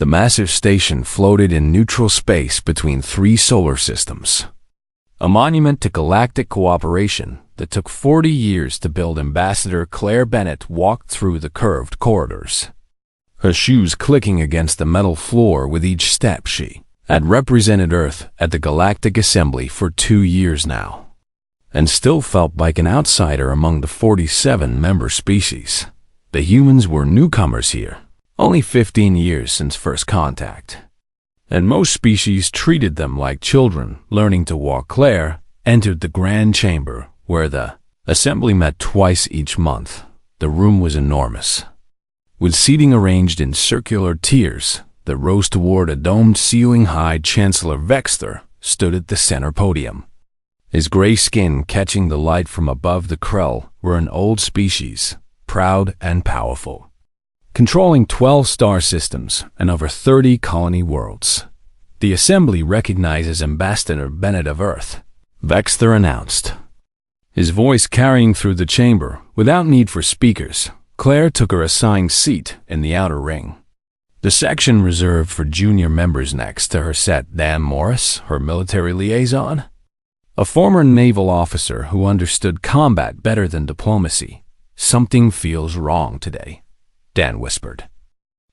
The massive station floated in neutral space between three solar systems, a monument to galactic cooperation that took 40 years to build. Ambassador Claire Bennett walked through the curved corridors, her shoes clicking against the metal floor with each step. She had represented Earth at the Galactic Assembly for 2 years now, and still felt like an outsider among the 47 member species. The humans were newcomers here, only 15 years since first contact, and most species treated them like children learning to walk. Claire entered the grand chamber where the assembly met twice each month. The room was enormous, with seating arranged in circular tiers that rose toward a domed ceiling. High Chancellor Vexter stood at the center podium, his gray skin catching the light from above. The Krell were an old species, proud and powerful, controlling 12 star systems and over 30 colony worlds. The Assembly recognizes Ambassador Bennett of Earth, Vexter announced, his voice carrying through the chamber without need for speakers. Claire took her assigned seat in the outer ring, the section reserved for junior members. Next to her sat Dan Morris, her military liaison, a former naval officer who understood combat better than diplomacy. "Something feels wrong today," Dan whispered.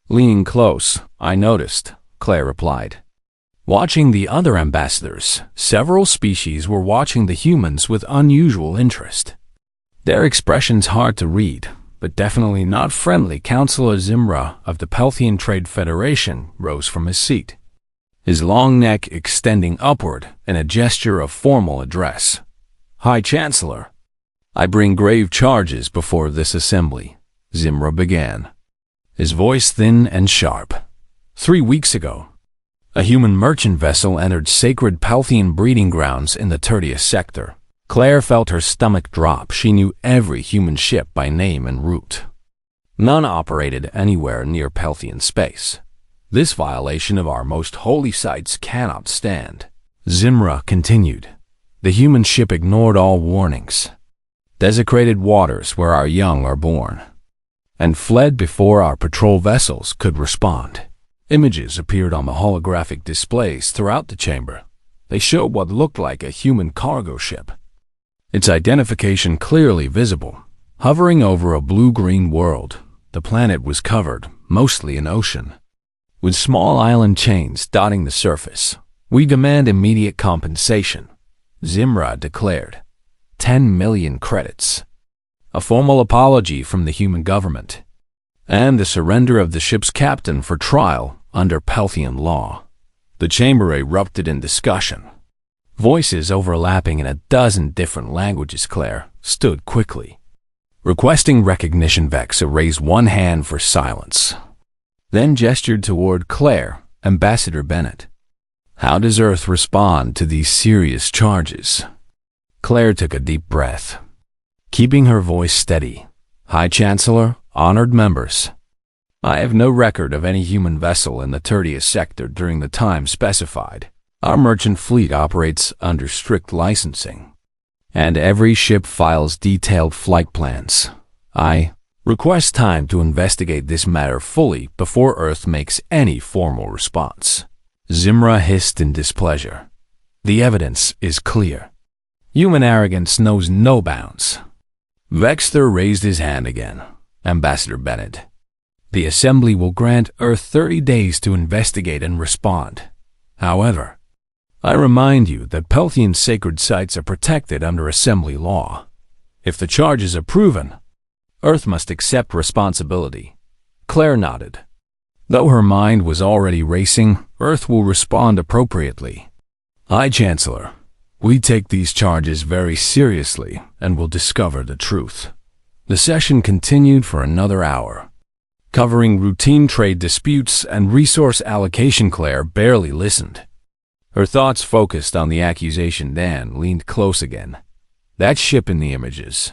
"Leaning close, I noticed," Claire replied. Watching the other ambassadors, several species were watching the humans with unusual interest. Their expressions hard to read, but definitely not friendly. Counselor Zimra of the Pelthian Trade Federation rose from his seat, his long neck extending upward in a gesture of formal address. "High Chancellor, I bring grave charges before this assembly," Zimra began, his voice thin and sharp. 3 weeks ago, a human merchant vessel entered sacred Pelthian breeding grounds in the Tertius sector. Claire felt her stomach drop. She knew every human ship by name and route. None operated anywhere near Pelthian space. "This violation of our most holy sites cannot stand," Zimra continued. "The human ship ignored all warnings, desecrated waters where our young are born, and fled before our patrol vessels could respond." Images appeared on the holographic displays throughout the chamber. They showed what looked like a human cargo ship, its identification clearly visible, hovering over a blue-green world. The planet was covered, mostly in ocean, with small island chains dotting the surface. "We demand immediate compensation," Zimra declared. 10 million credits, a formal apology from the human government, and the surrender of the ship's captain for trial under Pelthian law. The chamber erupted in discussion, voices overlapping in a dozen different languages. Claire stood quickly, requesting recognition. Vex raised one hand for silence, then gestured toward Claire. "Ambassador Bennett, how does Earth respond to these serious charges?" Claire took a deep breath, keeping her voice steady. "High Chancellor, honored members, I have no record of any human vessel in the Tertius sector during the time specified. Our merchant fleet operates under strict licensing, and every ship files detailed flight plans. I request time to investigate this matter fully before Earth makes any formal response." Zimra hissed in displeasure. "The evidence is clear. Human arrogance knows no bounds." Vexter raised his hand again. "Ambassador Bennett, the Assembly will grant Earth 30 days to investigate and respond. However, I remind you that Pelthian sacred sites are protected under Assembly law. If the charges are proven, Earth must accept responsibility." Claire nodded. Though her mind was already racing, Earth will respond appropriately. "High Chancellor, we take these charges very seriously and will discover the truth." The session continued for another hour, covering routine trade disputes and resource allocation. Claire barely listened, her thoughts focused on the accusation. Dan leaned close again. "That ship in the images,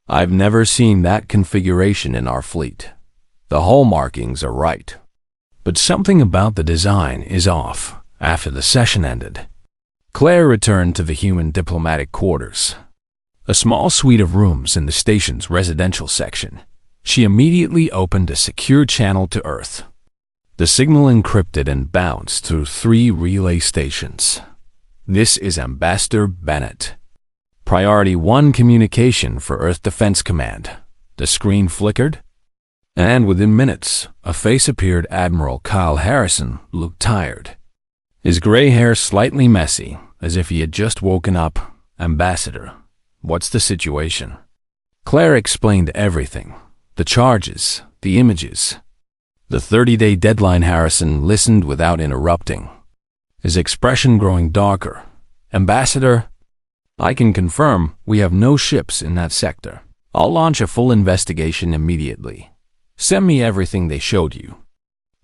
I've never seen that configuration in our fleet. The hull markings are right, but something about the design is off." After the session ended, Claire returned to the human diplomatic quarters, a small suite of rooms in the station's residential section. She immediately opened a secure channel to Earth. The signal encrypted and bounced through 3 relay stations. This is Ambassador Bennett. Priority 1 communication for Earth Defense Command. The screen flickered, and within minutes, a face appeared. Admiral Kyle Harrison looked tired. His gray hair slightly messy, as if he had just woken up. Ambassador, what's the situation? Claire explained everything. The charges, the images, the 30-day deadline. Harrison listened without interrupting, his expression growing darker. Ambassador, I can confirm we have no ships in that sector. I'll launch a full investigation immediately. Send me everything they showed you.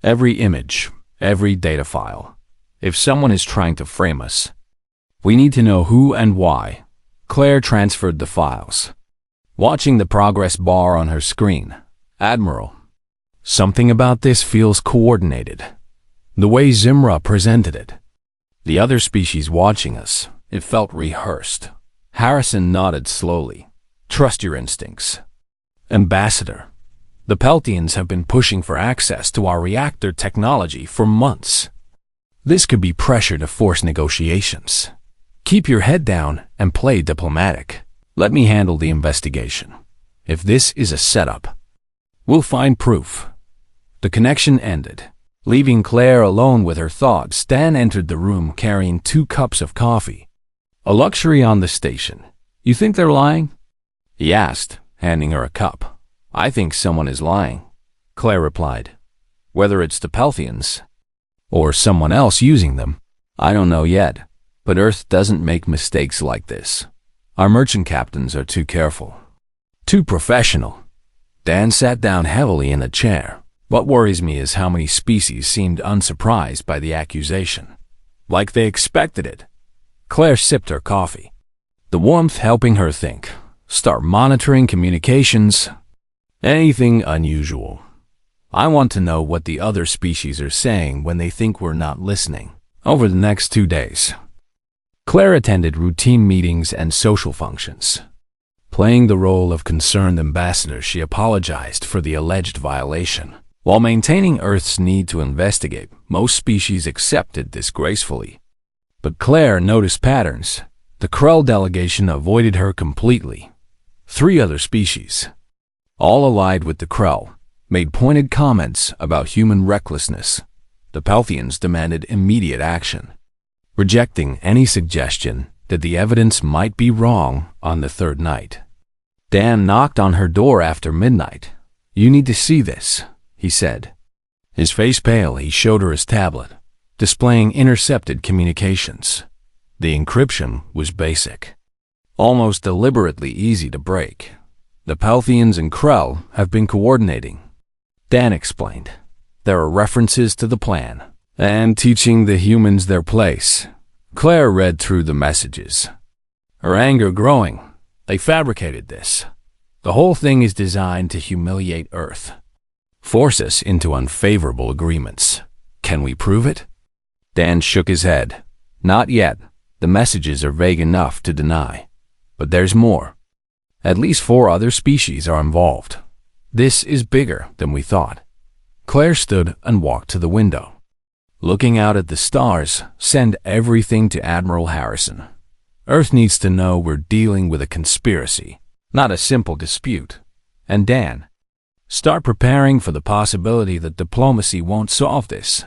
Every image, every data file. If someone is trying to frame us, we need to know who and why. Claire transferred the files, watching the progress bar on her screen. Admiral, something about this feels coordinated. The way Zimra presented it. The other species watching us, it felt rehearsed. Harrison nodded slowly. Trust your instincts. Ambassador, the Peltians have been pushing for access to our reactor technology for months. This could be pressure to force negotiations. Keep your head down and play diplomatic. Let me handle the investigation. If this is a setup, we'll find proof. The connection ended. Leaving Claire alone with her thoughts, Dan entered the room carrying 2 cups of coffee. A luxury on the station. You think they're lying? He asked, handing her a cup. I think someone is lying, Claire replied. Whether it's the Pelthians or someone else using them, I don't know yet. But Earth doesn't make mistakes like this. Our merchant captains are too careful, too professional. Dan sat down heavily in a chair. What worries me is how many species seemed unsurprised by the accusation, like they expected it. Claire sipped her coffee, the warmth helping her think, start monitoring communications, anything unusual. I want to know what the other species are saying when they think we're not listening. Over the next 2 days, Claire attended routine meetings and social functions. Playing the role of concerned ambassador, she apologized for the alleged violation. While maintaining Earth's need to investigate, most species accepted this gracefully. But Claire noticed patterns. The Krell delegation avoided her completely. 3 other species, all allied with the Krell, made pointed comments about human recklessness. The Pelthians demanded immediate action, rejecting any suggestion that the evidence might be wrong. On the 3rd night, Dan knocked on her door after midnight. You need to see this, he said. His face pale, he showed her his tablet, displaying intercepted communications. The encryption was basic, almost deliberately easy to break. The Pelthians and Krell have been coordinating, Dan explained. There are references to the plan, and teaching the humans their place. Claire read through the messages, her anger growing. They fabricated this. The whole thing is designed to humiliate Earth, force us into unfavorable agreements. Can we prove it? Dan shook his head. Not yet. The messages are vague enough to deny. But there's more. At least 4 other species are involved. This is bigger than we thought. Claire stood and walked to the window. Looking out at the stars, send everything to Admiral Harrison. Earth needs to know we're dealing with a conspiracy, not a simple dispute. And Dan, start preparing for the possibility that diplomacy won't solve this.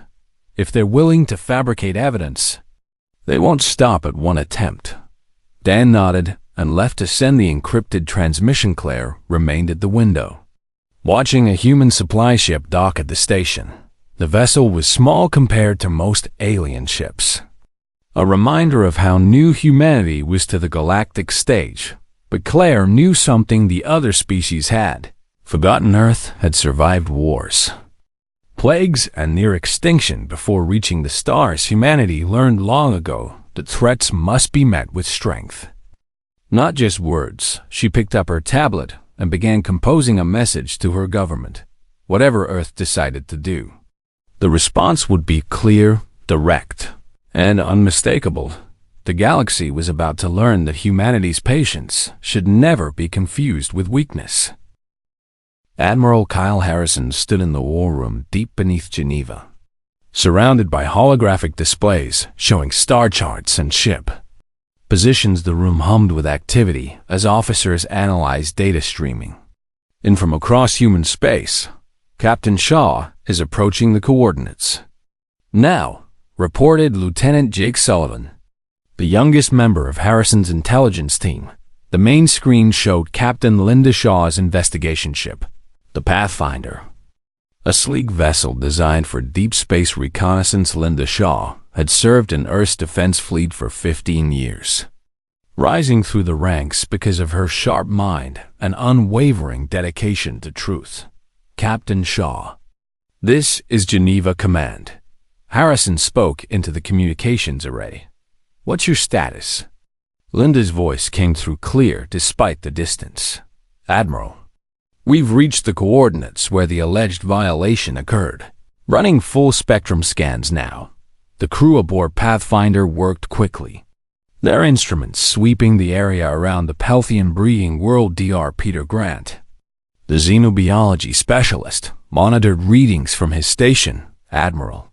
If they're willing to fabricate evidence, they won't stop at one attempt. Dan nodded and left to send the encrypted transmission. Claire remained at the window, watching a human supply ship dock at the station. The vessel was small compared to most alien ships, a reminder of how new humanity was to the galactic stage. But Claire knew something the other species had. Forgotten Earth had survived wars, plagues, and near extinction before reaching the stars. Humanity learned long ago that threats must be met with strength, not just words. She picked up her tablet and began composing a message to her government. Whatever Earth decided to do, the response would be clear, direct, and unmistakable. The galaxy was about to learn that humanity's patience should never be confused with weakness. Admiral Kyle Harrison stood in the war room deep beneath Geneva. surrounded by holographic displays showing star charts and ship positions. The room hummed with activity as officers analyzed data streaming in from across human space. Captain Shaw is approaching the coordinates now, reported Lieutenant Jake Sullivan, the youngest member of Harrison's intelligence team. The main screen showed Captain Linda Shaw's investigation ship, the Pathfinder, a sleek vessel designed for deep space reconnaissance. Linda Shaw had served in Earth's defense fleet for 15 years, rising through the ranks because of her sharp mind and unwavering dedication to truth. Captain Shaw, this is Geneva Command. Harrison spoke into the communications array. What's your status? Linda's voice came through clear despite the distance. Admiral, we've reached the coordinates where the alleged violation occurred. Running full spectrum scans now. The crew aboard Pathfinder worked quickly, their instruments sweeping the area around the Pelthian breeding world. Dr. Peter Grant, the xenobiology specialist, monitored readings from his station. Admiral,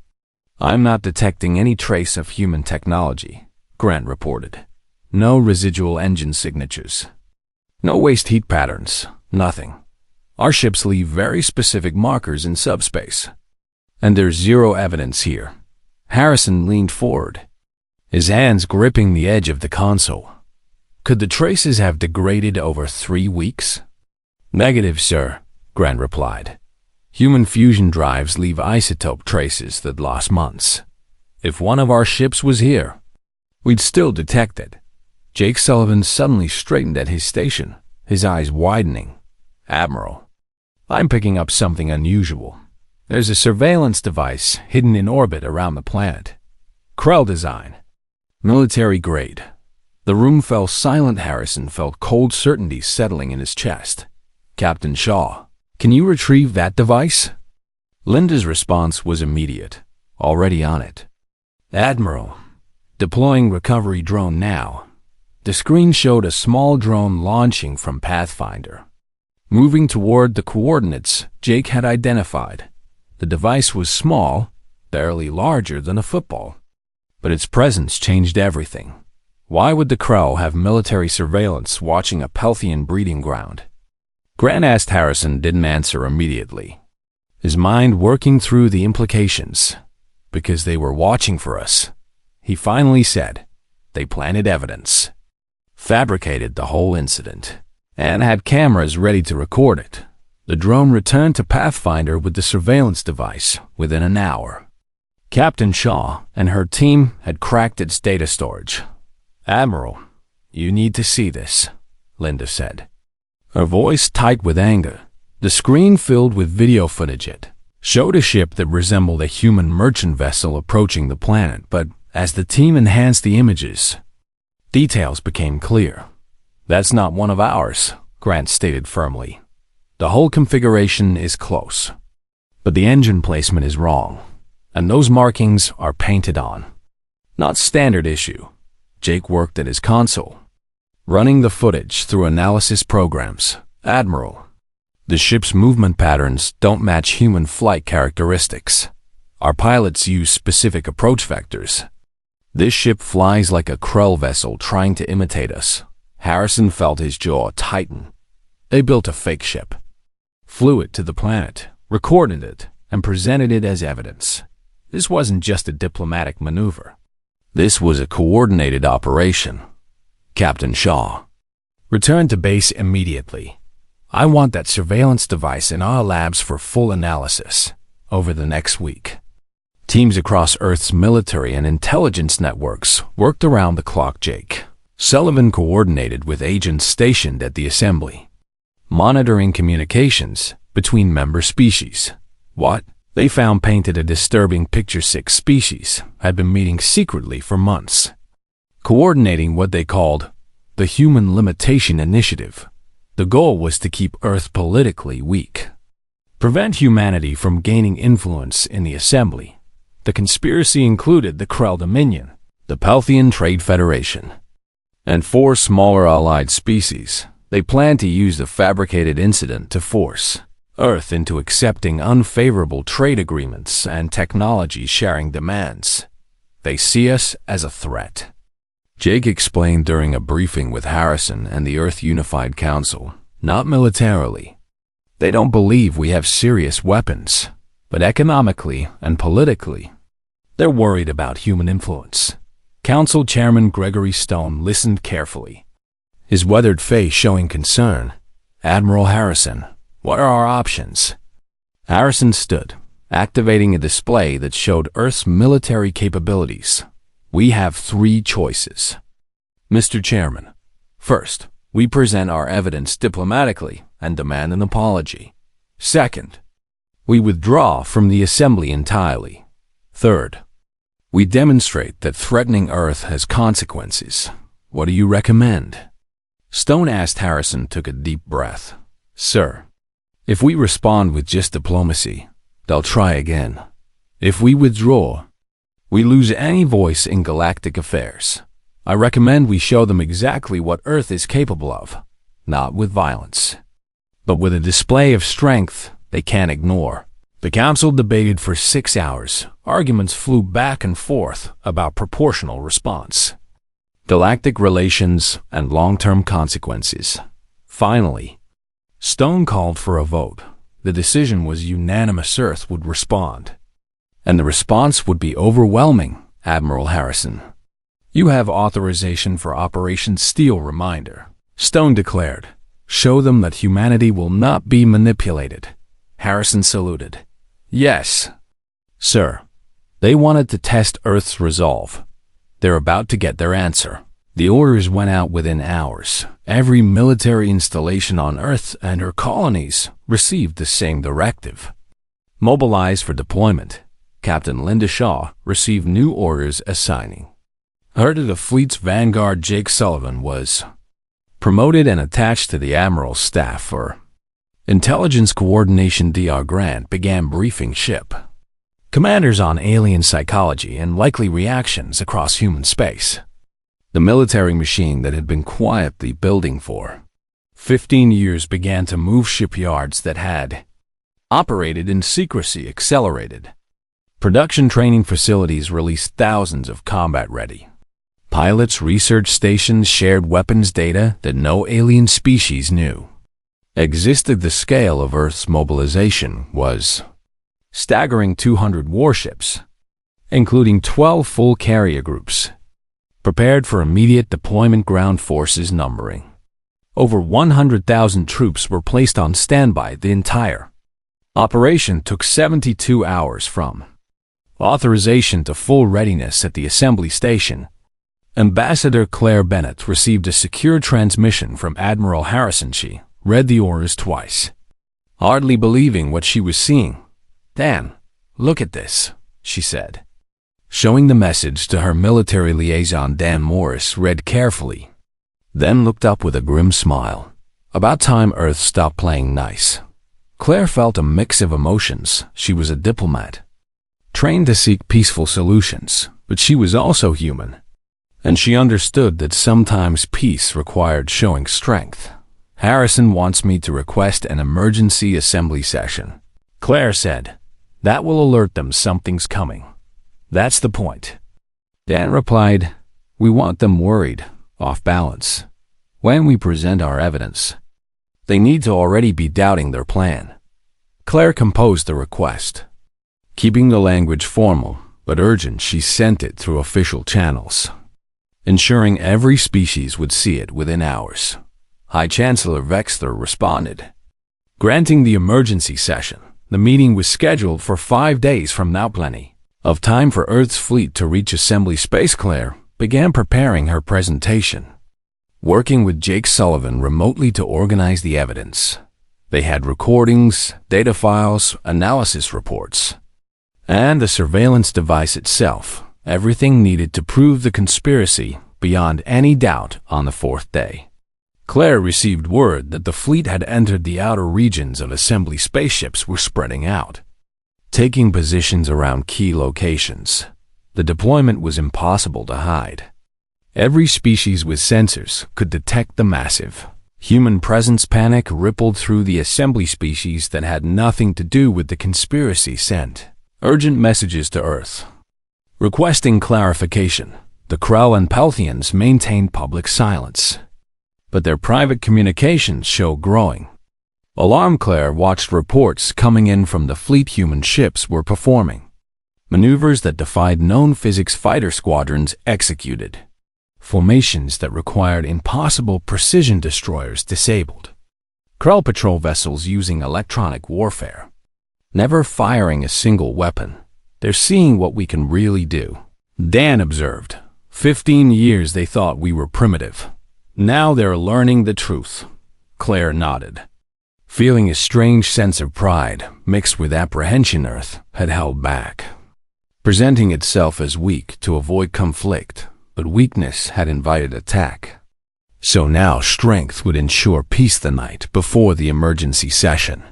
I'm not detecting any trace of human technology, Grant reported. No residual engine signatures. No waste heat patterns. Nothing. Our ships leave very specific markers in subspace. And there's zero evidence here. Harrison leaned forward, his hands gripping the edge of the console. Could the traces have degraded over 3 weeks? Negative, sir, Grant replied. Human fusion drives leave isotope traces that last months. If one of our ships was here, we'd still detect it. Jake Sullivan suddenly straightened at his station, his eyes widening. Admiral, I'm picking up something unusual. There's a surveillance device hidden in orbit around the planet. Krell design. Military grade. The room fell silent. Harrison felt cold certainty settling in his chest. Captain Shaw, can you retrieve that device? Linda's response was immediate. Already on it. Admiral, deploying recovery drone now. The screen showed a small drone launching from Pathfinder, moving toward the coordinates Jake had identified. The device was small, barely larger than a football, but its presence changed everything. Why would the Krell have military surveillance watching a Pelthian breeding ground? Grant asked. Harrison didn't answer immediately, his mind working through the implications. Because they were watching for us, he finally said. They planted evidence, fabricated the whole incident, and had cameras ready to record it. The drone returned to Pathfinder with the surveillance device within an hour. Captain Shaw and her team had cracked its data storage. Admiral, you need to see this, Linda said, her voice tight with anger. The screen filled with video footage. It showed a ship that resembled a human merchant vessel approaching the planet, but as the team enhanced the images, details became clear. That's not one of ours, Grant stated firmly. The whole configuration is close, but the engine placement is wrong, and those markings are painted on. Not standard issue. Jake worked at his console, running the footage through analysis programs. Admiral, the ship's movement patterns don't match human flight characteristics. Our pilots use specific approach vectors. This ship flies like a Krell vessel trying to imitate us. Harrison felt his jaw tighten. They built a fake ship, flew it to the planet, recorded it, and presented it as evidence. This wasn't just a diplomatic maneuver. This was a coordinated operation. Captain Shaw, return to base immediately. I want that surveillance device in our labs for full analysis over the next week. Teams across Earth's military and intelligence networks worked around the clock. Jake Sullivan coordinated with agents stationed at the assembly, monitoring communications between member species. What they found painted a disturbing picture. 6 species had been meeting secretly for months, coordinating what they called the Human Limitation Initiative. The goal was to keep Earth politically weak, prevent humanity from gaining influence in the assembly. The conspiracy included the Krell Dominion, the Pelthian Trade Federation, and 4 smaller allied species. They planned to use the fabricated incident to force Earth into accepting unfavorable trade agreements and technology sharing demands. They see us as a threat. Jake explained during a briefing with Harrison and the Earth Unified Council, not militarily. They don't believe we have serious weapons, but economically and politically. They're worried about human influence. Council Chairman Gregory Stone listened carefully, his weathered face showing concern. Admiral Harrison, what are our options? Harrison stood, activating a display that showed Earth's military capabilities. We have 3 choices. Mr. Chairman, first, we present our evidence diplomatically and demand an apology. Second, we withdraw from the assembly entirely. Third, we demonstrate that threatening Earth has consequences. What do you recommend? Stone asked. Harrison took a deep breath. Sir, if we respond with just diplomacy, they'll try again. If we withdraw, we lose any voice in galactic affairs. I recommend we show them exactly what Earth is capable of, not with violence, but with a display of strength they can't ignore. The council debated for 6 hours. Arguments flew back and forth about proportional response, galactic relations, and long-term consequences. Finally, Stone called for a vote. The decision was unanimous. Earth would respond, and the response would be overwhelming. Admiral Harrison, you have authorization for Operation Steel Reminder, Stone declared. Show them that humanity will not be manipulated. Harrison saluted. Yes, sir. They wanted to test Earth's resolve. They're about to get their answer. The orders went out within hours. Every military installation on Earth and her colonies received the same directive. Mobilize for deployment. Captain Linda Shaw received new orders assigning her to the fleet's vanguard. Jake Sullivan was promoted and attached to the Admiral's staff for Intelligence Coordination. Dr. Grant began briefing ship commanders on alien psychology and likely reactions across human space. The military machine that had been quietly building for 15 years began to move. Shipyards that had operated in secrecy accelerated. Production training facilities released thousands of combat-ready pilots. Research stations shared weapons data that no alien species knew existed. The scale of Earth's mobilization was staggering. 200 warships, including 12 full carrier groups, prepared for immediate deployment. Ground forces numbering over 100,000 troops were placed on standby. The entire operation took 72 hours from authorization to full readiness. At the assembly station, Ambassador Claire Bennett received a secure transmission from Admiral Harrison. She read the orders twice, hardly believing what she was seeing. Dan, look at this, she said, showing the message to her military liaison. Dan Morris read carefully, then looked up with a grim smile. About time Earth stopped playing nice. Claire felt a mix of emotions. She was a diplomat, trained to seek peaceful solutions, but she was also human, and she understood that sometimes peace required showing strength. Harrison wants me to request an emergency assembly session, Claire said. That will alert them something's coming. That's the point. Dan replied, we want them worried, off balance. When we present our evidence, they need to already be doubting their plan. Claire composed the request. Keeping the language formal but urgent, she sent it through official channels, ensuring every species would see it within hours. High Chancellor Wexler responded, granting the emergency session. The meeting was scheduled for 5 days from now. Plenty of time for Earth's fleet to reach assembly space. Claire began preparing her presentation, working with Jake Sullivan remotely to organize the evidence. They had recordings, data files, analysis reports, and the surveillance device itself, everything needed to prove the conspiracy beyond any doubt. On the 4th day, Claire received word that the fleet had entered the outer regions of assembly. Spaceships were spreading out, taking positions around key locations. The deployment was impossible to hide. Every species with sensors could detect the massive Human presence panic rippled through the assembly species that had nothing to do with the conspiracy sent urgent messages to Earth, requesting clarification. The Krell and Pelthians maintained public silence, but their private communications show growing. Alarm Claire watched reports coming in from the fleet human ships were performing maneuvers that defied known physics fighter squadrons executed. Formations that required impossible precision destroyers disabled. Krell patrol vessels using electronic warfare. Never firing a single weapon. They're seeing what we can really do. Dan observed. 15 years they thought we were primitive. Now they're learning the truth. Claire nodded. Feeling a strange sense of pride, mixed with apprehension, Earth had held back, presenting itself as weak to avoid conflict, but weakness had invited attack. So now strength would ensure peace the night before the emergency session.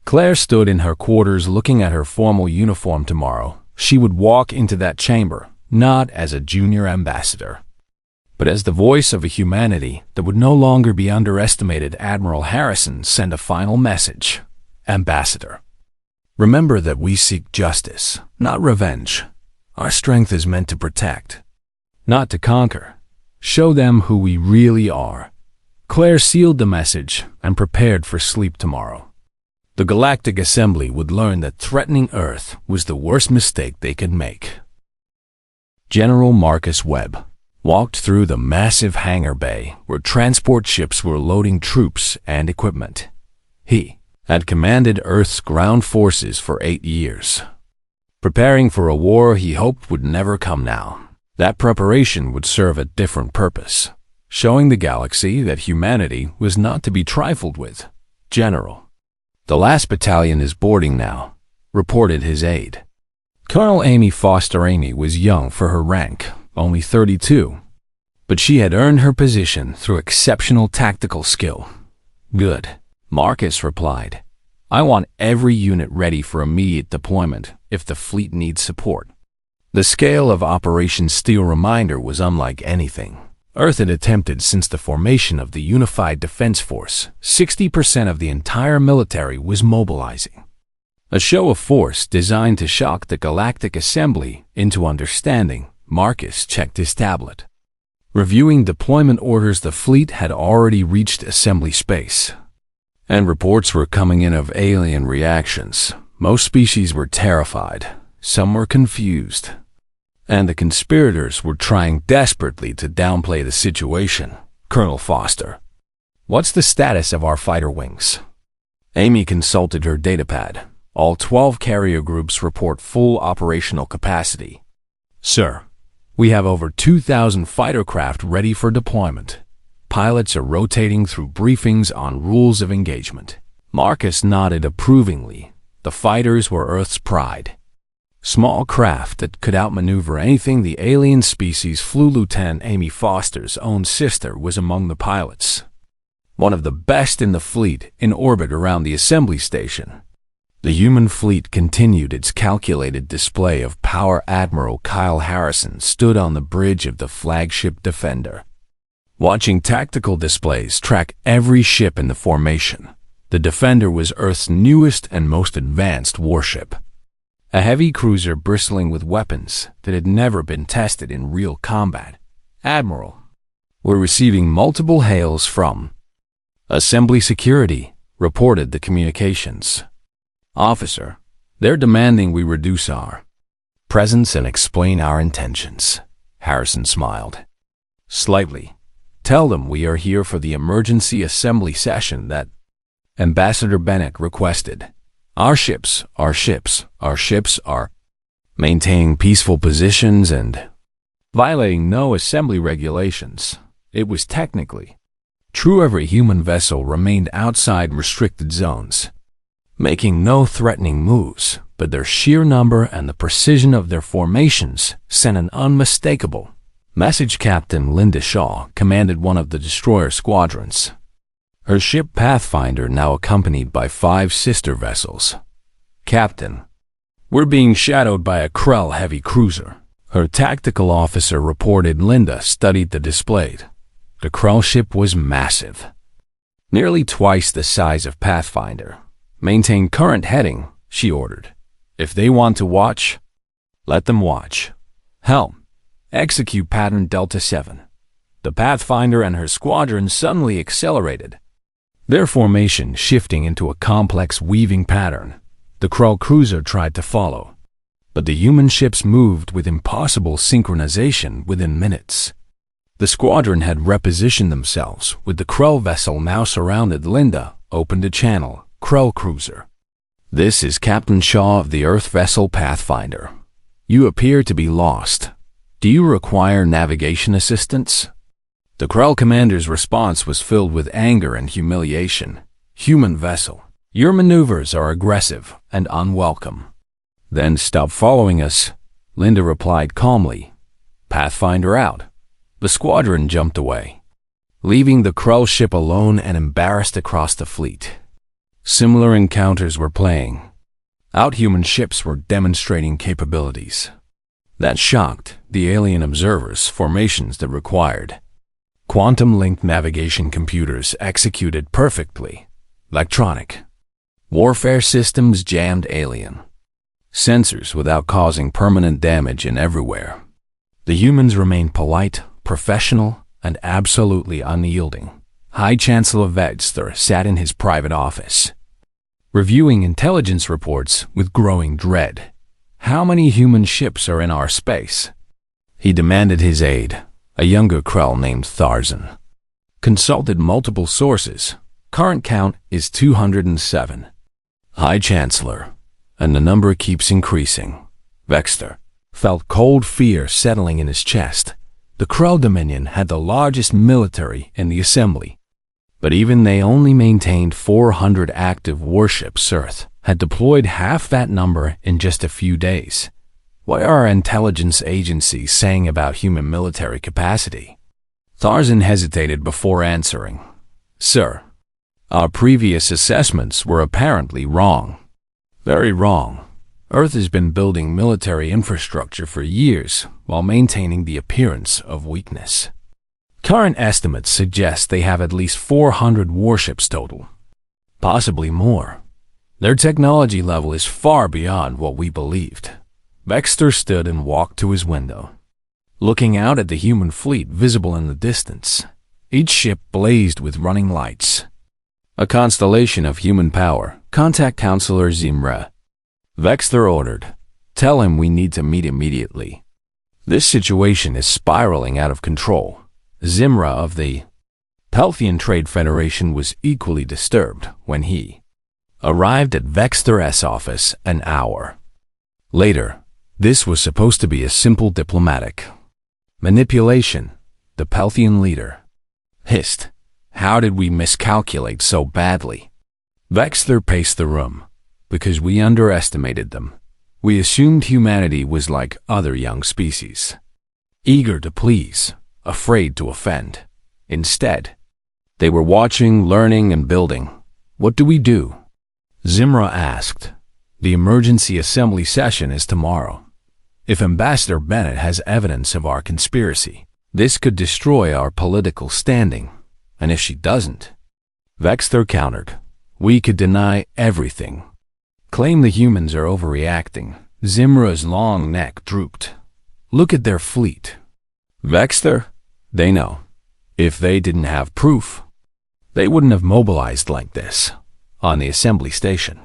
Claire stood in her quarters looking at her formal uniform. Tomorrow, she would walk into that chamber, not as a junior ambassador, but as the voice of a humanity that would no longer be underestimated. Admiral Harrison sent a final message. Ambassador, remember that we seek justice, not revenge. Our strength is meant to protect, not to conquer. Show them who we really are. Claire sealed the message and prepared for sleep tomorrow. The Galactic Assembly would learn that threatening Earth was the worst mistake they could make. General Marcus Webb walked through the massive hangar bay where transport ships were loading troops and equipment. He had commanded Earth's ground forces for 8 years, preparing for a war he hoped would never come now. That preparation would serve a different purpose, showing the galaxy that humanity was not to be trifled with. General, the last battalion is boarding now, reported his aide. Colonel Amy Foster. Amy was young for her rank, only 32, but she had earned her position through exceptional tactical skill. Good, Marcus replied. I want every unit ready for immediate deployment if the fleet needs support. The scale of Operation Steel Reminder was unlike anything Earth had attempted since the formation of the Unified Defense Force. 60% of the entire military was mobilizing. A show of force designed to shock the Galactic Assembly into understanding. Marcus checked his tablet. Reviewing deployment orders, the fleet had already reached assembly space, and reports were coming in of alien reactions. Most species were terrified, some were confused, and the conspirators were trying desperately to downplay the situation. Colonel Foster, what's the status of our fighter wings? Amy consulted her datapad. All 12 carrier groups report full operational capacity. Sir, we have over 2,000 fighter craft ready for deployment. Pilots are rotating through briefings on rules of engagement. Marcus nodded approvingly. The fighters were Earth's pride. Small craft that could outmaneuver anything the alien species flew. Lieutenant Amy Foster's own sister was among the pilots, one of the best in the fleet, in orbit around the assembly station. The human fleet continued its calculated display of power. Admiral Kyle Harrison stood on the bridge of the flagship Defender, watching tactical displays track every ship in the formation. The Defender was Earth's newest and most advanced warship, a heavy cruiser bristling with weapons that had never been tested in real combat. Admiral, we're receiving multiple hails from Assembly Security, reported the communications. Officer, they're demanding we reduce our presence and explain our intentions. Harrison smiled slightly. Tell them we are here for the emergency assembly session that Ambassador Bennett requested. Our ships are maintaining peaceful positions and violating no assembly regulations. It was technically true. Every human vessel remained outside restricted zones, making no threatening moves, but their sheer number and the precision of their formations sent an unmistakable message. Captain Linda Shaw commanded one of the destroyer squadrons, her ship Pathfinder now accompanied by 5 sister vessels. Captain, we're being shadowed by a Krell heavy cruiser, her tactical officer reported. Linda studied the display. The Krell ship was massive, Nearly twice the size of Pathfinder. Maintain current heading, she ordered. If they want to watch, let them watch. Helm, execute pattern Delta 7. The Pathfinder and her squadron suddenly accelerated, their formation shifting into a complex weaving pattern. The Krull cruiser tried to follow, but the human ships moved with impossible synchronization within minutes. The squadron had repositioned themselves, with the Krull vessel now surrounded. Linda opened a channel. Krull cruiser. This is Captain Shaw of the Earth vessel Pathfinder. You appear to be lost. Do you require navigation assistance? The Krull commander's response was filled with anger and humiliation. Human vessel, your maneuvers are aggressive and unwelcome. Then stop following us, Linda replied calmly. Pathfinder out. The squadron jumped away, leaving the Krull ship alone and embarrassed across the fleet. Similar encounters were playing out. Human ships were demonstrating capabilities that shocked the alien observers. Formations that required quantum-linked navigation computers executed perfectly. Electronic warfare systems jammed alien sensors without causing permanent damage. And everywhere, the humans remained polite, professional, and absolutely unyielding. High Chancellor Vegster sat in his private office, reviewing intelligence reports with growing dread. How many human ships are in our space? He demanded his aide, a younger Krull named Tharzan. Consulted multiple sources. Current count is 207. High Chancellor, and the number keeps increasing. Vexter felt cold fear settling in his chest. The Krull Dominion had the largest military in the Assembly, but even they only maintained 400 active warships. Earth had deployed half that number in just a few days. What are our intelligence agencies saying about human military capacity? Tharzan hesitated before answering. Sir, our previous assessments were apparently wrong. Very wrong. Earth has been building military infrastructure for years while maintaining the appearance of weakness. Current estimates suggest they have at least 400 warships total, possibly more. Their technology level is far beyond what we believed. Vexter stood and walked to his window, looking out at the human fleet visible in the distance. Each ship blazed with running lights. A constellation of human power. Contact Counselor Zimra. Vexter ordered. Tell him we need to meet immediately. This situation is spiraling out of control. Zimra of the Pelthian Trade Federation was equally disturbed when he arrived at Vexter's office an hour later. This was supposed to be a simple diplomatic manipulation. The Pelthian leader hissed. How did we miscalculate so badly? Vexter paced the room. Because we underestimated them. We assumed humanity was like other young species, eager to please, afraid to offend. Instead, they were watching, learning, and building. What do we do? Zimra asked. The emergency assembly session is tomorrow. If Ambassador Bennett has evidence of our conspiracy, this could destroy our political standing. And if she doesn't, Vexter countered, we could deny everything. Claim the humans are overreacting. Zimra's long neck drooped. Look at their fleet. Vexter, they know. If they didn't have proof, they wouldn't have mobilized like this on the assembly station.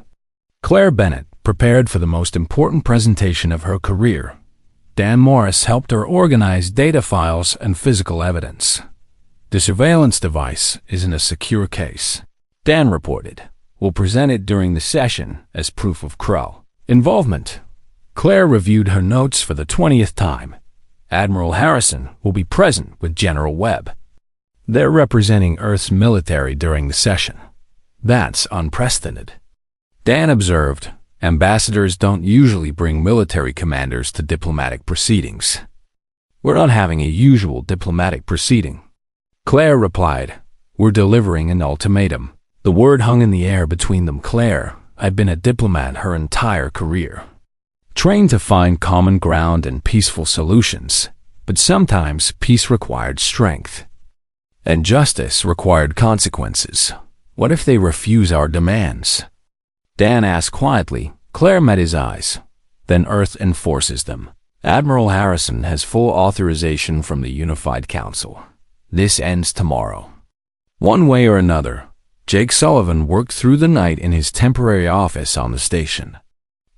Claire Bennett prepared for the most important presentation of her career. Dan Morris helped her organize data files and physical evidence. The surveillance device is in a secure case. Dan reported. We'll present it during the session as proof of Krull involvement. Claire reviewed her notes for the 20th time. Admiral Harrison will be present with General Webb. They're representing Earth's military during the session. That's unprecedented. Dan observed, ambassadors don't usually bring military commanders to diplomatic proceedings. We're not having a usual diplomatic proceeding. Claire replied, we're delivering an ultimatum. The word hung in the air between them. Claire had been a diplomat her entire career, trained to find common ground and peaceful solutions, but sometimes peace required strength, and justice required consequences. What if they refuse our demands? Dan asked quietly. Claire met his eyes. Then Earth enforces them. Admiral Harrison has full authorization from the Unified Council. This ends tomorrow. One way or another, Jake Sullivan worked through the night in his temporary office on the station,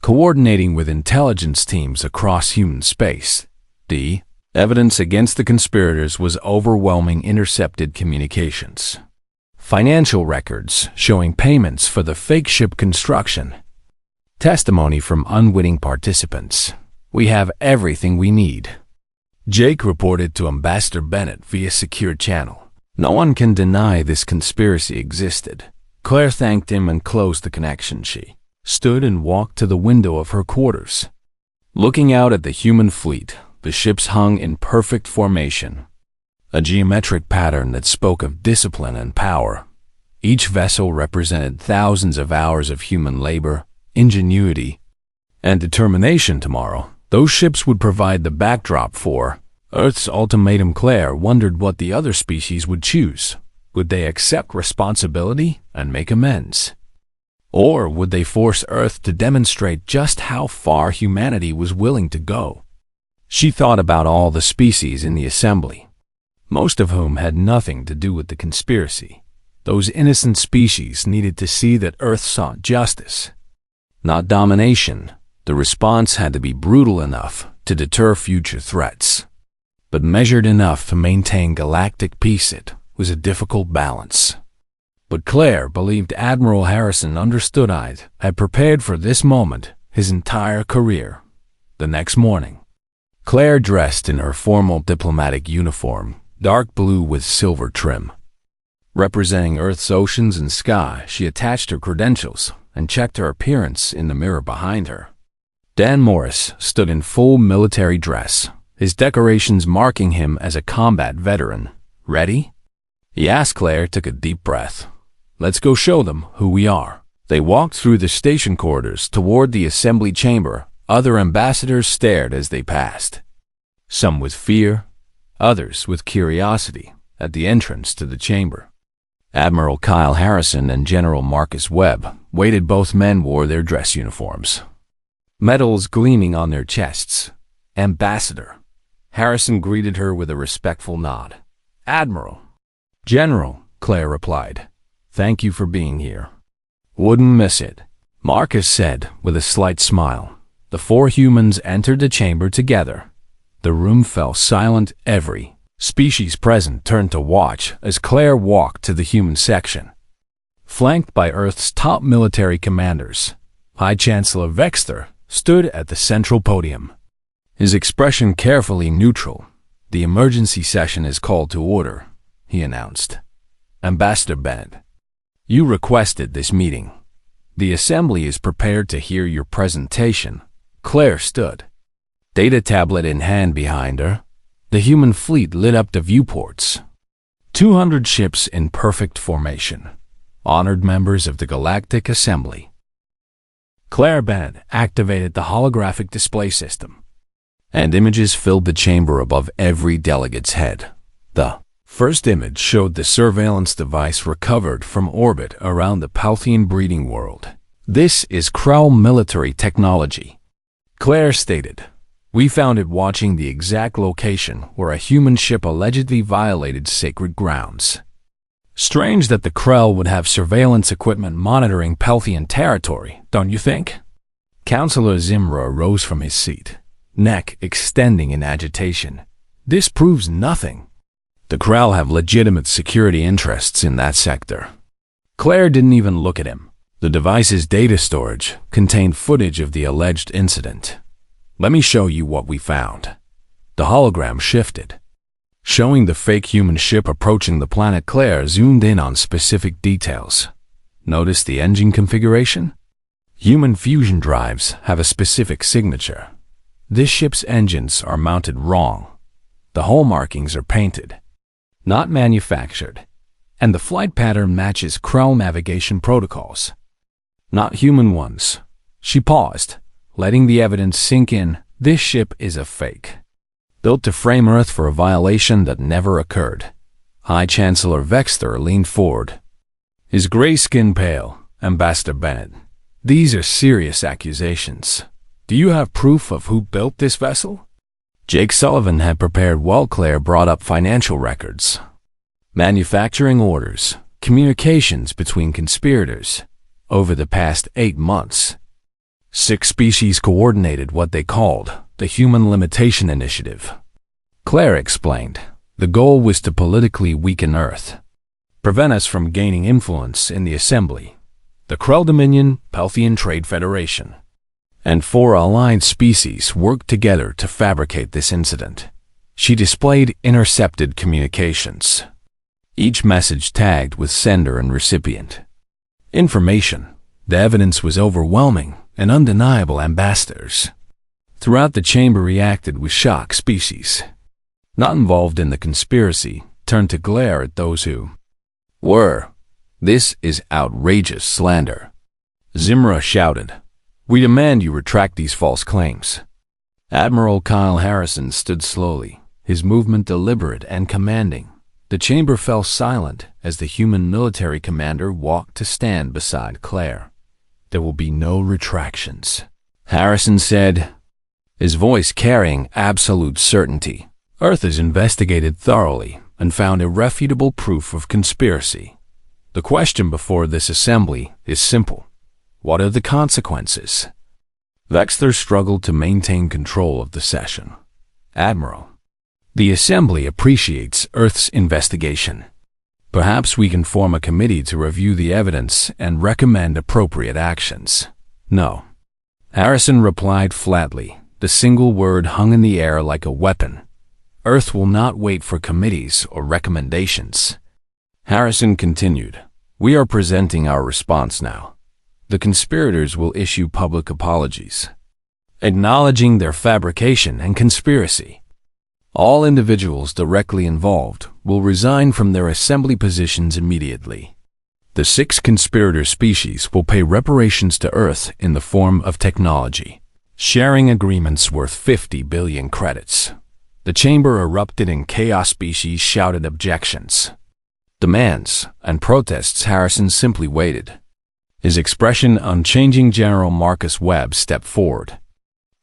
coordinating with intelligence teams across human space. The evidence against the conspirators was overwhelming: intercepted communications, financial records showing payments for the fake ship construction, testimony from unwitting participants. We have everything we need, Jake reported to Ambassador Bennett via secure channel. No one can deny this conspiracy existed. Claire thanked him and closed the connection. She stood and walked to the window of her quarters. Looking out at the human fleet, the ships hung in perfect formation, a geometric pattern that spoke of discipline and power. Each vessel represented thousands of hours of human labor, ingenuity, and determination. Tomorrow, those ships would provide the backdrop for Earth's ultimatum. Claire wondered what the other species would choose. Would they accept responsibility and make amends? Or would they force Earth to demonstrate just how far humanity was willing to go? She thought about all the species in the assembly, most of whom had nothing to do with the conspiracy. Those innocent species needed to see that Earth sought justice, not domination. The response had to be brutal enough to deter future threats, but measured enough to maintain galactic peace. It was a difficult balance. But Claire believed Admiral Harrison understood. Had prepared for this moment his entire career. The next morning, Claire dressed in her formal diplomatic uniform, dark blue with silver trim. Representing Earth's oceans and sky, she attached her credentials and checked her appearance in the mirror behind her. Dan Morris stood in full military dress, his decorations marking him as a combat veteran. Ready? He asked. Claire took a deep breath. Let's go show them who we are. They walked through the station corridors toward the assembly chamber. Other ambassadors stared as they passed, some with fear, others with curiosity. At the entrance to the chamber, Admiral Kyle Harrison and General Marcus Webb waited. Both men wore their dress uniforms, medals gleaming on their chests. Ambassador. Harrison greeted her with a respectful nod. Admiral. General, Claire replied. Thank you for being here. Wouldn't miss it, Marcus said with a slight smile. The four humans entered the chamber together. The room fell silent. Every species present turned to watch as Claire walked to the human section. Flanked by Earth's top military commanders, High Chancellor Vexter stood at the central podium, his expression carefully neutral. The emergency session is called to order, he announced. Ambassador Bennett, you requested this meeting. The assembly is prepared to hear your presentation. Claire stood, data tablet in hand behind her. The human fleet lit up the viewports. 200 ships in perfect formation, honored members of the Galactic Assembly. Claire Bennett activated the holographic display system, and images filled the chamber above every delegate's head. The first image showed the surveillance device recovered from orbit around the Palthean breeding world. This is Krell military technology, Claire stated. We found it watching the exact location where a human ship allegedly violated sacred grounds. Strange that the Krell would have surveillance equipment monitoring Palthean territory, don't you think? Counselor Zimra rose from his seat, neck extending in agitation. This proves nothing. The Krell have legitimate security interests in that sector. Claire didn't even look at him. The device's data storage contained footage of the alleged incident. Let me show you what we found. The hologram shifted, showing the fake human ship approaching the planet. Claire zoomed in on specific details. Notice the engine configuration? Human fusion drives have a specific signature. This ship's engines are mounted wrong. The hull markings are painted, not manufactured, and the flight pattern matches Krell navigation protocols, not human ones. She paused, letting the evidence sink in. This ship is a fake, built to frame Earth for a violation that never occurred. High Chancellor Vexter leaned forward, his gray skin pale. Ambassador Bennett, these are serious accusations. Do you have proof of who built this vessel? Jake Sullivan had prepared while Claire brought up financial records, manufacturing orders, communications between conspirators. Over the past 8 months, 6 species coordinated what they called the Human Limitation Initiative. Claire explained, the goal was to politically weaken Earth, prevent us from gaining influence in the Assembly, the Krell Dominion, Pelthian Trade Federation, and 4 allied species worked together to fabricate this incident. She displayed intercepted communications, each message tagged with sender and recipient information. The evidence was overwhelming and undeniable. Ambassadors throughout the chamber reacted with shock. Species not involved in the conspiracy turned to glare at those who were. This is outrageous slander. Zimra shouted, we demand you retract these false claims. Admiral Kyle Harrison stood slowly, his movement deliberate and commanding. The chamber fell silent as the human military commander walked to stand beside Claire. There will be no retractions, Harrison said, his voice carrying absolute certainty. Earth is investigated thoroughly and found irrefutable proof of conspiracy. The question before this assembly is simple. What are the consequences? Vexler struggled to maintain control of the session. Admiral, the Assembly appreciates Earth's investigation. Perhaps we can form a committee to review the evidence and recommend appropriate actions. No. Harrison replied flatly. The single word hung in the air like a weapon. Earth will not wait for committees or recommendations. Harrison continued, we are presenting our response now. The conspirators will issue public apologies, acknowledging their fabrication and conspiracy. All individuals directly involved will resign from their assembly positions immediately. The 6 conspirator species will pay reparations to Earth in the form of technology, sharing agreements worth 50 billion credits. The chamber erupted in chaos. Species shouted objections, demands, and protests. Harrison simply waited, his expression unchanging. General Marcus Webb stepped forward,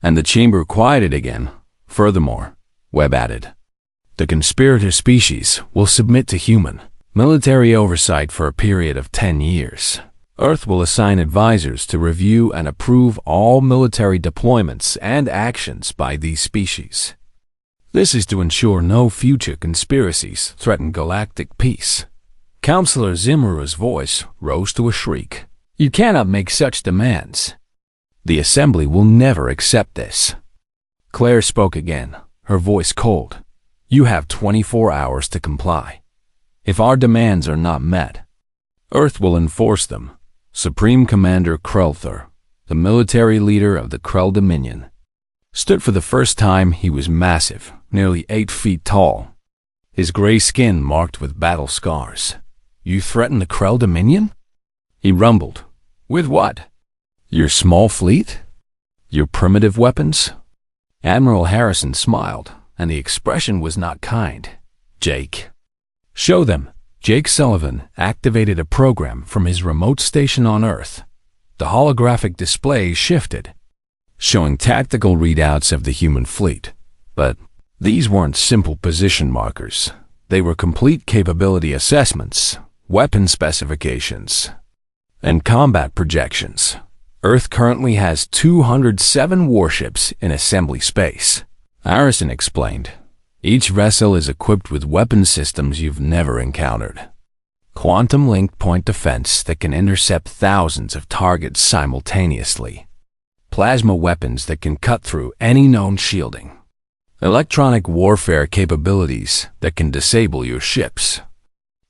and the chamber quieted again. Furthermore, Webb added, the conspirator species will submit to human military oversight for a period of 10 years. Earth will assign advisors to review and approve all military deployments and actions by these species. This is to ensure no future conspiracies threaten galactic peace. Counselor Zimura's voice rose to a shriek. You cannot make such demands. The Assembly will never accept this. Claire spoke again, her voice cold. You have 24 hours to comply. If our demands are not met, Earth will enforce them. Supreme Commander Krelthur, the military leader of the Krell Dominion, stood for the first time. He was massive, nearly 8 feet tall, his gray skin marked with battle scars. You threaten the Krell Dominion? He rumbled. With what? Your small fleet? Your primitive weapons? Admiral Harrison smiled, and the expression was not kind. Jake. Show them. Jake Sullivan activated a program from his remote station on Earth. The holographic display shifted, showing tactical readouts of the human fleet. But these weren't simple position markers. They were complete capability assessments, weapon specifications, and combat projections. Earth currently has 207 warships in assembly space. Harrison explained. Each vessel is equipped with weapon systems you've never encountered. Quantum-linked point defense that can intercept thousands of targets simultaneously. Plasma weapons that can cut through any known shielding. Electronic warfare capabilities that can disable your ships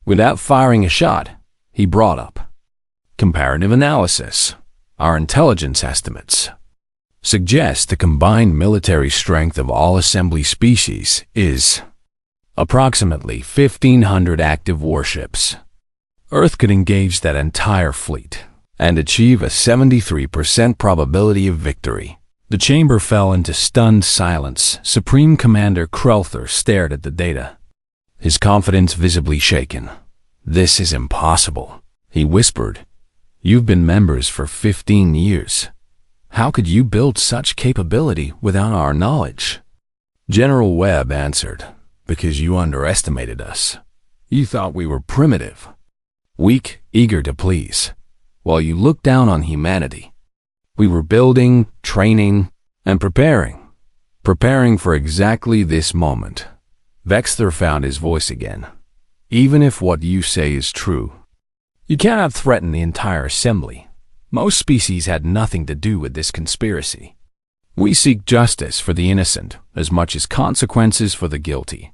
without firing a shot. He brought up comparative analysis. Our intelligence estimates suggest the combined military strength of all assembly species is approximately 1,500 active warships. Earth could engage that entire fleet and achieve a 73% probability of victory. The chamber fell into stunned silence. Supreme Commander Krelthur stared at the data, his confidence visibly shaken. This is impossible. He whispered, "You've been members for 15 years. How could you build such capability without our knowledge?" General Webb answered, "Because you underestimated us. You thought we were primitive, weak, eager to please, while you looked down on humanity. We were building, training, and preparing for exactly this moment." Vexter found his voice again. "Even if what you say is true, you cannot threaten the entire assembly. Most species had nothing to do with this conspiracy. We seek justice for the innocent as much as consequences for the guilty."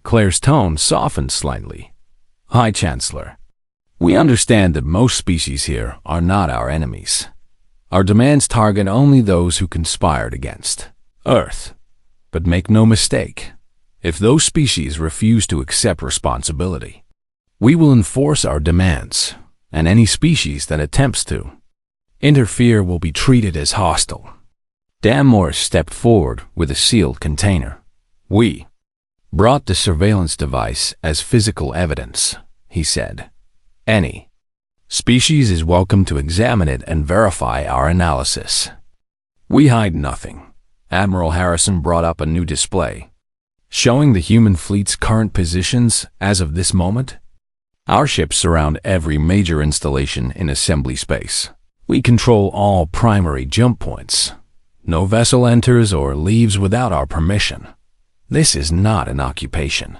Claire's tone softened slightly. "High Chancellor, we understand that most species here are not our enemies. Our demands target only those who conspired against Earth. But make no mistake, if those species refuse to accept responsibility, we will enforce our demands, and any species that attempts to interfere will be treated as hostile." Dan Morris stepped forward with a sealed container. "We brought the surveillance device as physical evidence," he said. "Any species is welcome to examine it and verify our analysis." "We hide nothing." Admiral Harrison brought up a new display, showing the human fleet's current positions as of this moment. "Our ships surround every major installation in assembly space. We control all primary jump points. No vessel enters or leaves without our permission. This is not an occupation.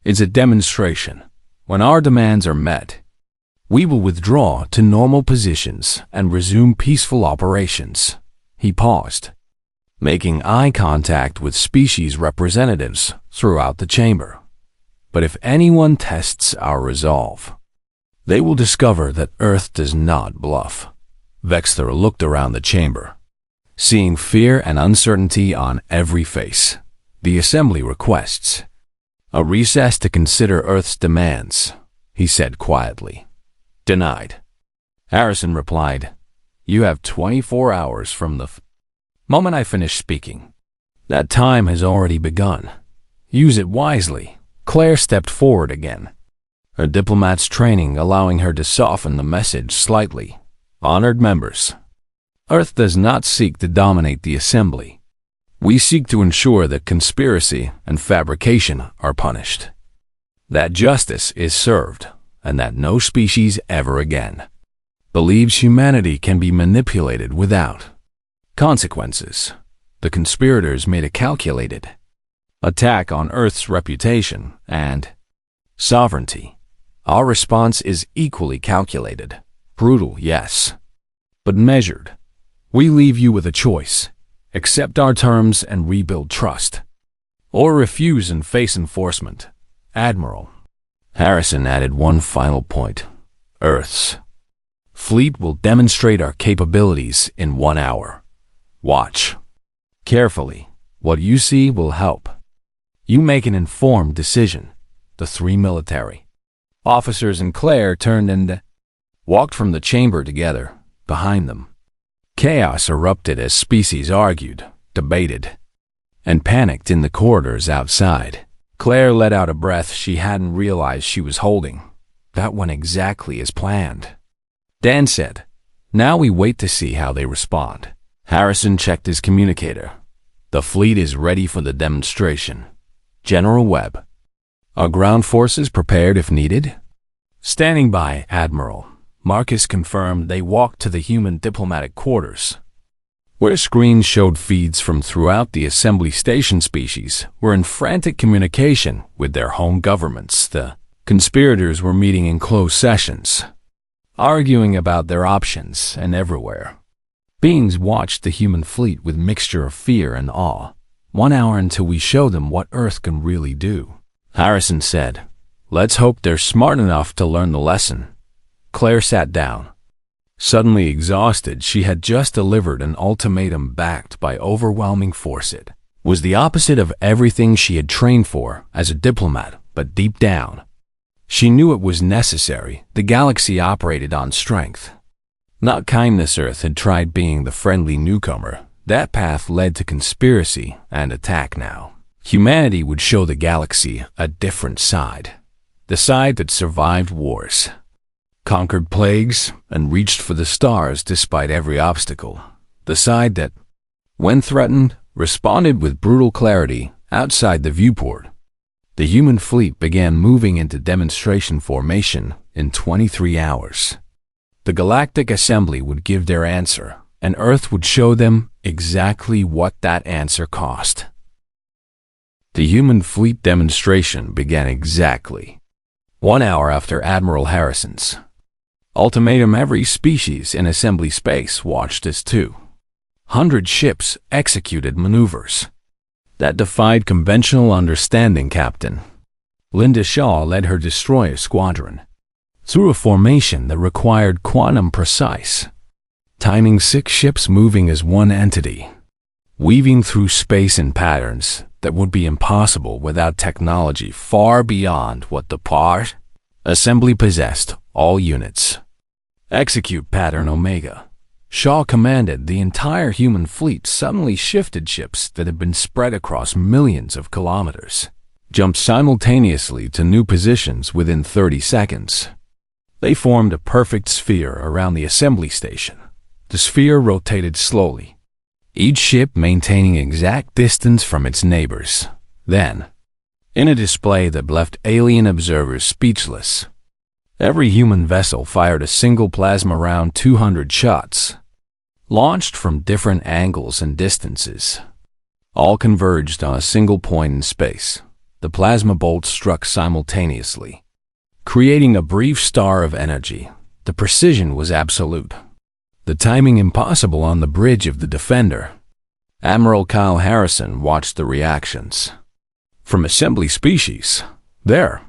It's a demonstration. When our demands are met, we will withdraw to normal positions and resume peaceful operations." He paused, making eye contact with species representatives throughout the chamber. "But if anyone tests our resolve, they will discover that Earth does not bluff." Vexter looked around the chamber, seeing fear and uncertainty on every face. "The Assembly requests a recess to consider Earth's demands," he said quietly. "Denied." Harrison replied, "You have 24 hours from the moment I finish speaking. That time has already begun. Use it wisely." Claire stepped forward again, her diplomat's training allowing her to soften the message slightly. "Honored members, Earth does not seek to dominate the Assembly. We seek to ensure that conspiracy and fabrication are punished, that justice is served, and that no species ever again believes humanity can be manipulated without consequences. The conspirators made a calculated attack on Earth's reputation and sovereignty. Our response is equally calculated. Brutal, yes, but measured. We leave you with a choice. Accept our terms and rebuild trust, or refuse and face enforcement." Admiral Harrison added one final point. "Earth's fleet will demonstrate our capabilities in 1 hour. Watch carefully. What you see will help you make an informed decision." The 3 military officers and Claire turned and walked from the chamber together. Behind them, chaos erupted as species argued, debated, and panicked in the corridors outside. Claire let out a breath she hadn't realized she was holding. That went exactly as planned. Dan said, "Now we wait to see how they respond." Harrison checked his communicator. "The fleet is ready for the demonstration. General Webb, are ground forces prepared if needed?" "Standing by, Admiral." Marcus confirmed. They walked to the human diplomatic quarters, where screens showed feeds from throughout the assembly station. Species were in frantic communication with their home governments. The conspirators were meeting in closed sessions, arguing about their options, and everywhere beings watched the human fleet with mixture of fear and awe. 1 hour until we show them what Earth can really do. Harrison said, "Let's hope they're smart enough to learn the lesson." Claire sat down, suddenly exhausted. She had just delivered an ultimatum backed by overwhelming force. It was the opposite of everything she had trained for as a diplomat, but deep down, she knew it was necessary. The galaxy operated on strength, not kindness. Earth had tried being the friendly newcomer. That path led to conspiracy and attack. Now, humanity would show the galaxy a different side, the side that survived wars, conquered plagues, and reached for the stars despite every obstacle. The side that, when threatened, responded with brutal clarity outside the viewport. The human fleet began moving into demonstration formation in 23 hours. The Galactic Assembly would give their answer, and Earth would show them exactly what that answer cost. The human fleet demonstration began exactly 1 hour after Admiral Harrison's ultimatum. Every species in assembly space watched as 200 ships executed maneuvers that defied conventional understanding. Captain Linda Shaw led her destroyer squadron through a formation that required quantum-precise timing, 6 ships moving as one entity, weaving through space in patterns that would be impossible without technology far beyond what the part assembly possessed. All units execute pattern Omega. Shaw commanded the entire human fleet. Suddenly shifted ships that had been spread across millions of kilometers jumped simultaneously to new positions within 30 seconds. They formed a perfect sphere around the assembly station. The sphere rotated slowly, each ship maintaining exact distance from its neighbors. Then, in a display that left alien observers speechless, every human vessel fired a single plasma round. 200 shots, launched from different angles and distances, all converged on a single point in space. The plasma bolts struck simultaneously, creating a brief star of energy. The precision was absolute, the timing impossible. On the bridge of the Defender, Admiral Kyle Harrison watched the reactions from assembly species. "They're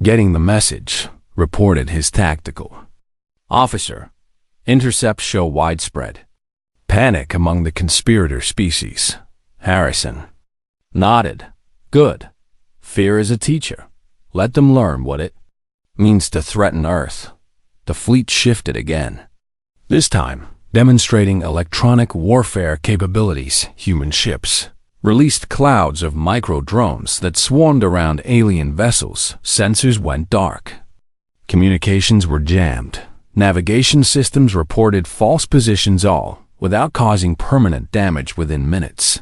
getting the message," reported his tactical officer. "Intercepts show widespread panic among the conspirator species." Harrison nodded. "Good. Fear is a teacher. Let them learn what it means to threaten Earth." The fleet shifted again, this time demonstrating electronic warfare capabilities. Human ships released clouds of micro-drones that swarmed around alien vessels. Sensors went dark. Communications were jammed. Navigation systems reported false positions, all without causing permanent damage within minutes.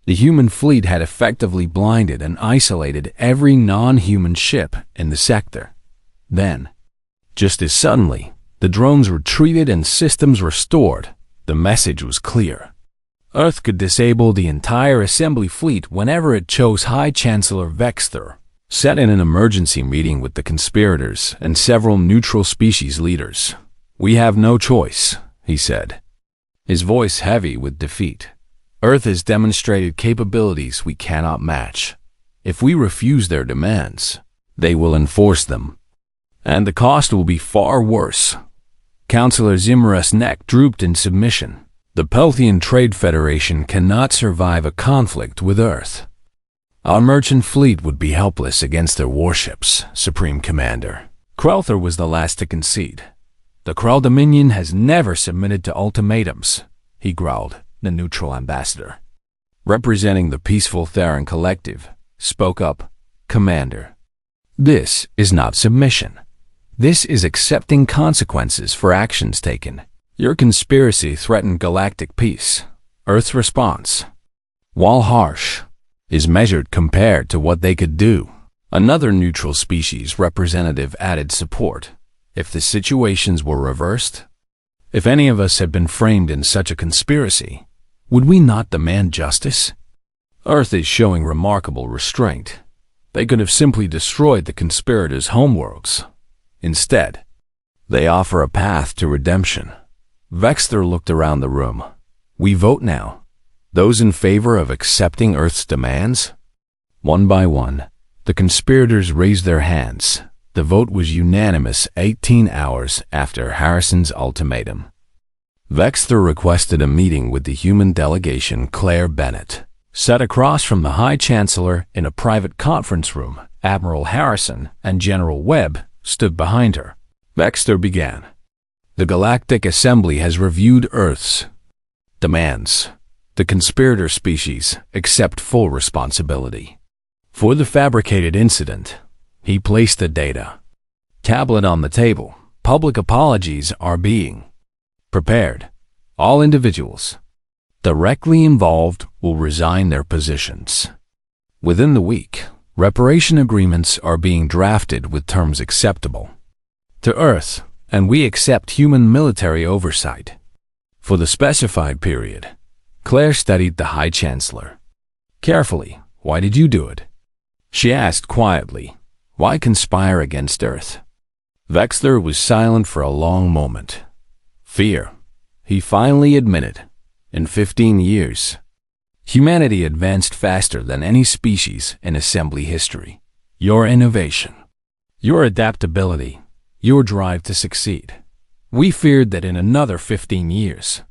The human fleet had effectively blinded and isolated every non-human ship in the sector. Then, just as suddenly, the drones retreated and systems restored. The message was clear. Earth could disable the entire assembly fleet whenever it chose. High Chancellor Vexter sat in an emergency meeting with the conspirators and several neutral species leaders. "We have no choice," he said, his voice heavy with defeat. "Earth has demonstrated capabilities we cannot match. If we refuse their demands, they will enforce them, and the cost will be far worse." Councillor Zimmer's neck drooped in submission. "The Pelthian Trade Federation cannot survive a conflict with Earth. Our merchant fleet would be helpless against their warships, Supreme Commander." Krelther was the last to concede. "The Krell Dominion has never submitted to ultimatums," he growled. The neutral ambassador, representing the peaceful Theran collective, spoke up. "Commander, this is not submission. This is accepting consequences for actions taken. Your conspiracy threatened galactic peace." Earth's response, while harsh, is measured compared to what they could do. Another neutral species representative added support. "If the situations were reversed, if any of us had been framed in such a conspiracy, would we not demand justice? Earth is showing remarkable restraint. They could have simply destroyed the conspirators' homeworlds. Instead, they offer a path to redemption." Vexter looked around the room. "We vote now. Those in favor of accepting Earth's demands?" One by one, the conspirators raised their hands. The vote was unanimous 18 hours after Harrison's ultimatum. Vexter requested a meeting with the human delegation. Claire Bennett sat across from the High Chancellor in a private conference room. Admiral Harrison and General Webb stood behind her. Vexter began. "The Galactic Assembly has reviewed Earth's demands. The conspirator species accept full responsibility for the fabricated incident." He placed the data tablet on the table. Public apologies are being prepared. All individuals directly involved will resign their positions. Within the week, reparation agreements are being drafted with terms acceptable to Earth, and we accept human military oversight. For the specified period, Claire studied the High Chancellor carefully. Why did you do it? She asked quietly. Why conspire against Earth? Vexler was silent for a long moment. Fear, he finally admitted. In 15 years, humanity advanced faster than any species in assembly history. Your innovation, your adaptability, your drive to succeed. We feared that in another 15 years,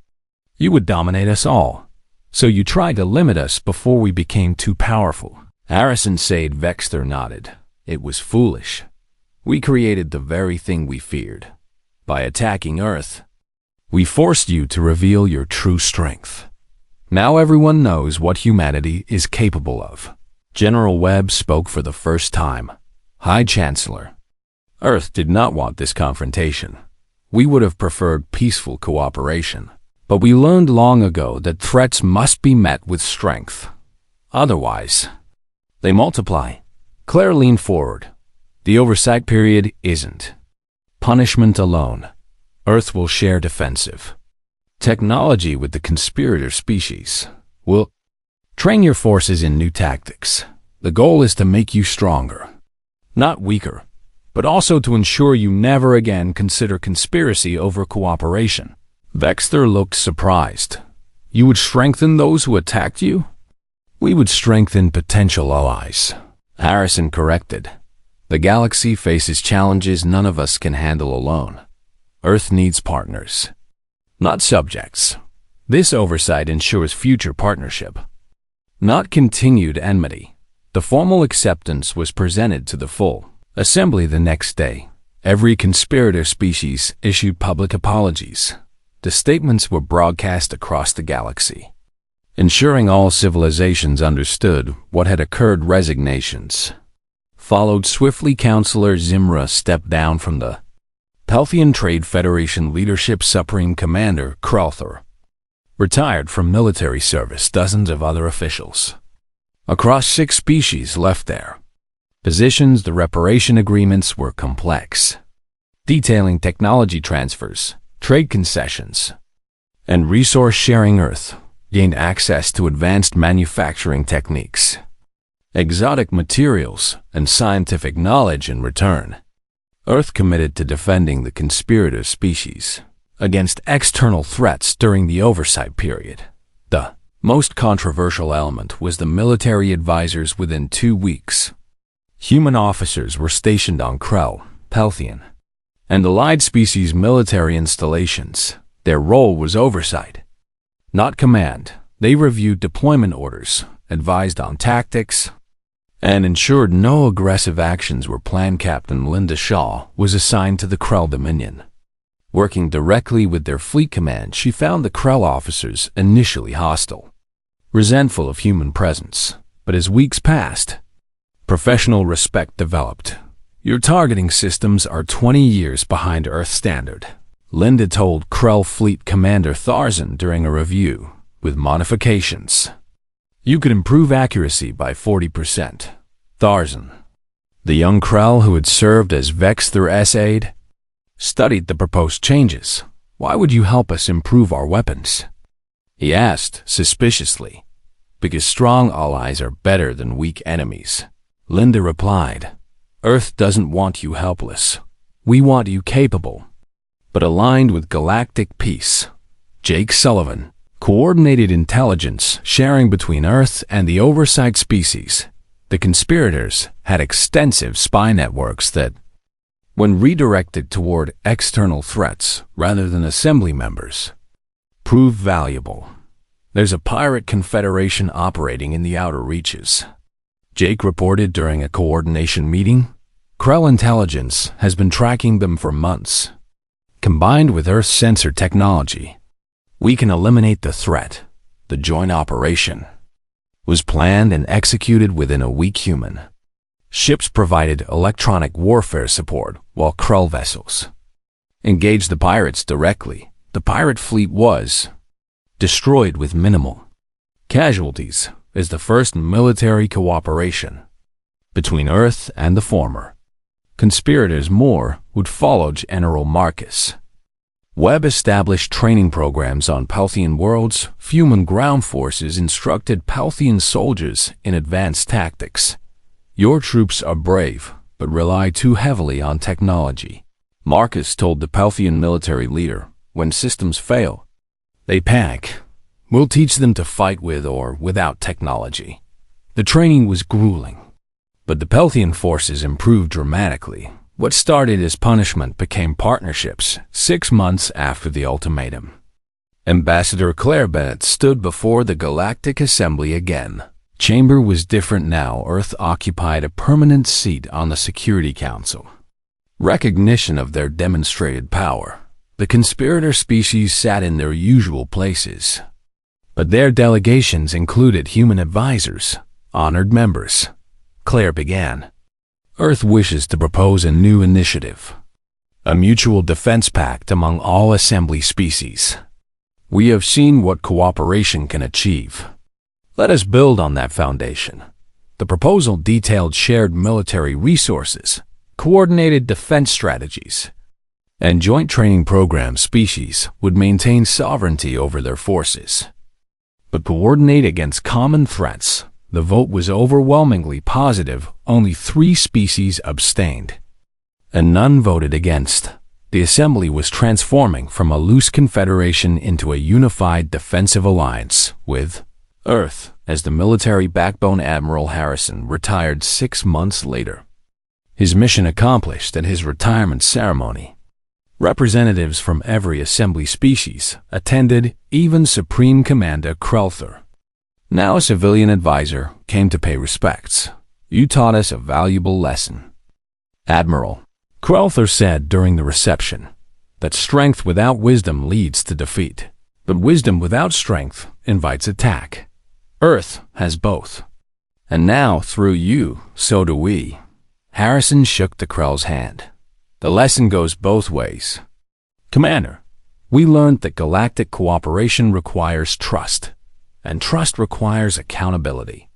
you would dominate us all. So you tried to limit us before we became too powerful. Harrison said. Vexler nodded. It was foolish. We created the very thing we feared. By attacking Earth, we forced you to reveal your true strength. Now everyone knows what humanity is capable of. General Webb spoke for the first time. High Chancellor, Earth did not want this confrontation. We would have preferred peaceful cooperation. But we learned long ago that threats must be met with strength. Otherwise, they multiply. Claire leaned forward. The oversight period isn't punishment alone. Earth will share defensive technology with the conspirator species. We'll train your forces in new tactics. The goal is to make you stronger, not weaker, but also to ensure you never again consider conspiracy over cooperation. Vexler looked surprised. You would strengthen those who attacked you? We would strengthen potential allies. Harrison corrected. The galaxy faces challenges none of us can handle alone. Earth needs partners, not subjects. This oversight ensures future partnership, not continued enmity. The formal acceptance was presented to the full assembly the next day. Every conspirator species issued public apologies. The statements were broadcast across the galaxy, ensuring all civilizations understood what had occurred. Resignations followed swiftly. Counselor Zimra stepped down from the Pelthian Trade Federation leadership. Supreme Commander Kralthor retired from military service. Dozens of other officials across 6 species left their positions. The reparation agreements were complex, detailing technology transfers, trade concessions, and resource sharing. Earth gained access to advanced manufacturing techniques, exotic materials, and scientific knowledge in return. Earth committed to defending the conspirator species against external threats during the oversight period. The most controversial element was the military advisors. Within 2 weeks, human officers were stationed on Krell, Pelthian, and allied species military installations. Their role was oversight, not command. They reviewed deployment orders, advised on tactics, and ensured no aggressive actions were planned. Captain Linda Shaw was assigned to the Krell Dominion. Working directly with their fleet command, she found the Krell officers initially hostile, resentful of human presence. But as weeks passed, professional respect developed. Your targeting systems are 20 years behind Earth standard, Linda told Krell Fleet Commander Tharzan during a review. With modifications, you could improve accuracy by 40%. Tharzan, the young Krell who had served as Vexler's aide, studied the proposed changes. Why would you help us improve our weapons? He asked suspiciously. Because strong allies are better than weak enemies, Linda replied. Earth doesn't want you helpless. We want you capable, but aligned with galactic peace. Jake Sullivan coordinated intelligence sharing between Earth and the oversight species. The conspirators had extensive spy networks that, when redirected toward external threats rather than assembly members, proved valuable. There's a pirate confederation operating in the outer reaches, Jake reported during a coordination meeting. Krell intelligence has been tracking them for months. Combined with Earth sensor technology, we can eliminate the threat. The joint operation was planned and executed within a week. Human ships provided electronic warfare support, while Krell vessels engaged the pirates directly. The pirate fleet was destroyed with minimal casualties as the first military cooperation between Earth and the former conspirators more would follow. General Marcus Webb established training programs on Pelthian worlds. Human ground forces instructed Pelthian soldiers in advanced tactics. Your troops are brave, but rely too heavily on technology, Marcus told the Pelthian military leader. When systems fail, they panic. We'll teach them to fight with or without technology. The training was grueling, but the Pelthian forces improved dramatically. What started as punishment became partnerships 6 months after the ultimatum. Ambassador Claire Bennett stood before the Galactic Assembly again. Chamber was different now. Earth occupied a permanent seat on the Security Council. Recognition of their demonstrated power. The conspirator species sat in their usual places, but their delegations included human advisors, honored members. Claire began. Earth wishes to propose a new initiative, a mutual defense pact among all assembly species. We have seen what cooperation can achieve. Let us build on that foundation. The proposal detailed shared military resources, coordinated defense strategies, and joint training programs. Species would maintain sovereignty over their forces, but coordinate against common threats. The vote was overwhelmingly positive. Only 3 species abstained, and none voted against. The assembly was transforming from a loose confederation into a unified defensive alliance, with Earth as the military backbone. Admiral Harrison retired 6 months later. His mission accomplished. At his retirement ceremony, representatives from every assembly species attended. Even Supreme Commander Krelther, now a civilian advisor, came to pay respects. You taught us a valuable lesson, Admiral, Krelther said during the reception, that strength without wisdom leads to defeat, but wisdom without strength invites attack. Earth has both, and now through you, so do we. Harrison shook the Krell's hand. The lesson goes both ways. Commander, we learned that galactic cooperation requires trust, and trust requires accountability.